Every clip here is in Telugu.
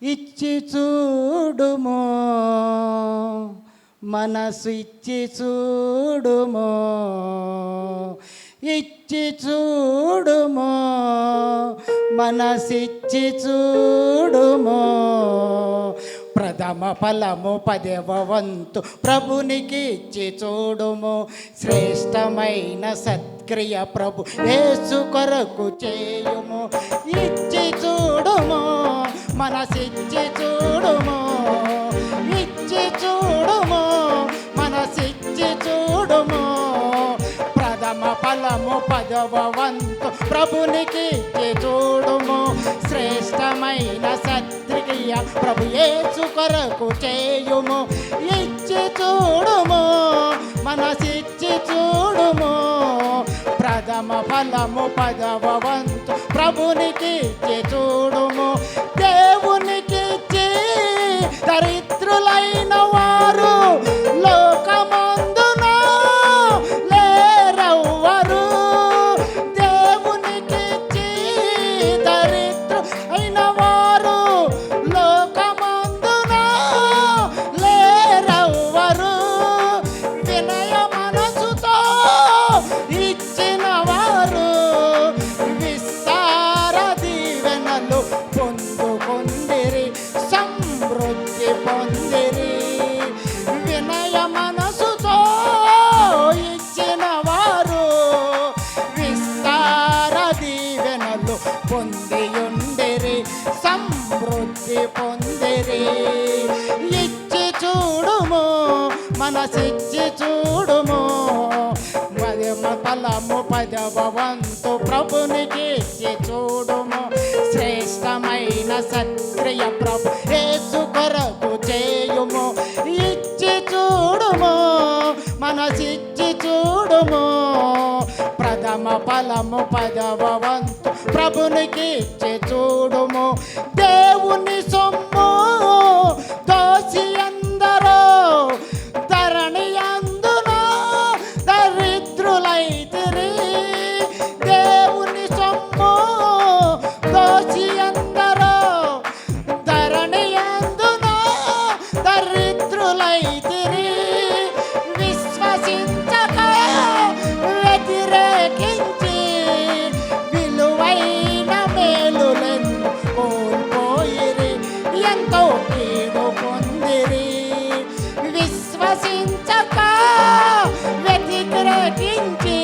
ఇచ్చి చూడుమో, మనసు ఇచ్చి చూడుమో, ఇచ్చి చూడుమో, మనసిచ్చి చూడుమో. ప్రథమ ఫలము 10వ వంతు ప్రభునికి ఇచ్చి చూడుము. శ్రేష్టమైన సత్క్రియ ప్రభు యేసు కొరకు చేయుము. ఇచ్చి చూడుము, మనసిచ్చి చూడుము, ఇచ్చి చూడుము, మనసిచ్చి చూడుము. ప్రథమ ఫలము 10వ వంతు ప్రభునికి ఇచ్చి చూడుము. శ్రేష్టమైన సత్క్రియ ప్రభు యేసు కొరకు చేయుము. ఇచ్చి చూడుము, మనసిచ్చి చూడుము. ప్రథమ ఫలము 10వ వంతు ప్రభునికి ఇచ్చి చూడుము. దేవునికి ఇచ్చి దరిద్రులైన వారు లోకమందున లేరెవ్వరు. దేవునికి ఇచ్చి దరిద్రులైన వారు లోకమందున లేరెవ్వరు. వినయ మనసుతో ఇచ్చిన వారు విస్తార దీవెనలు పొందుకొందిరి, సమృద్ధి పొందిరి. వినయ మనసుతో ఇచ్చిన వారు విస్తార దీవెనలు పొందియుండిరి, సమృద్ధి పొందిరి. ఇచ్చి చూడుము, మనసిచ్చి చూడుము. ఫలము 10వ వంతు ప్రభునికి ఇచ్చి చూడుము. శ్రేష్టమైన సత్క్రియ ప్రభు యేసు కొరకు చేయుము. ఇచ్చి చూడుము, మనసిచ్చి చూడుము. ప్రథమ ఫలము 10వ వంతు ప్రభునికి ఇచ్చి చూడుము. దేవుని సొమ్ము దోసి అందరూ ధరణి అందున దరిద్రులైతిరి. దేవుని సొమ్ము దోసి అందరూ ధరణి అందున దరిద్రులైతిరి. విశ్వసించక వ్యతిరేకించి విలువైన మేలులను కోల్పోయిరి, ఎంతో కీడు పొందిరి. విశ్వసించక వ్యతిరేకించి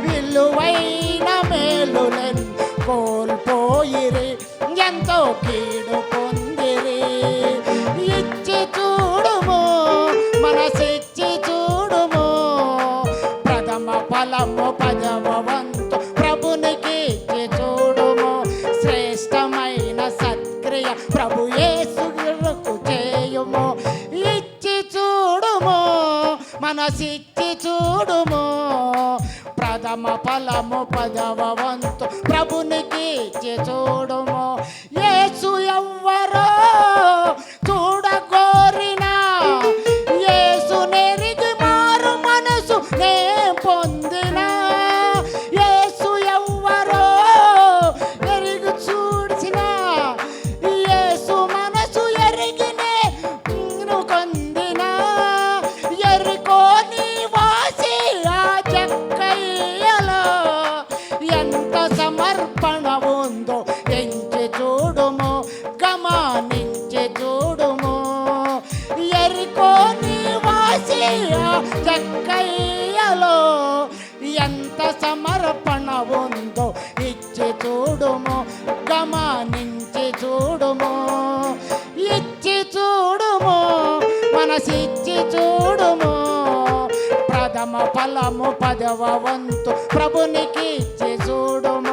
విలువైన మేలులను కోల్పోయిరి, ఎంతో కీడు పొందిరి. ఇచ్చి చూడుము, మనసిచ్చి చూడుము. ప్రథమ ఫలము 10వ వంతు ప్రభునికి ఇచ్చి చూడుము. శ్రేష్టమైన సత్క్రియ ప్రభు యేసు కొరకు చేయుము. ఇచ్చి చూడుము, మనసిచ్చి చూడుము. ప్రథమ ఫలము 10వ వంతు ప్రభునికి ఇచ్చి చూడుము. యేసు ఎవ్వరో చూడగోరినా యేసు నెరిగి మారు మనసు నే పొందినా. యేసు ఎవ్వరో ఎరిగి చూడినా యేసు మనసు ఎరిగినే కొందినా. ఎరుకో నివాసి ఆ జక్కయ్యలో ఎంత సమర్పణ ఉందో ఎంచి చూడుము, గమనించి చూడుము. ఎరుకో నివాసి ఆ జక్కయ్యలో ఎంత సమర్పణ ఉందో ఇచ్చి చూడుము, గమనించి చూడుము. ఇచ్చి చూడుము, మనసిచ్చి చూడుము. ప్రథమ ఫలము 10వ వంతు ప్రభునికి ఇచ్చి చూడుము.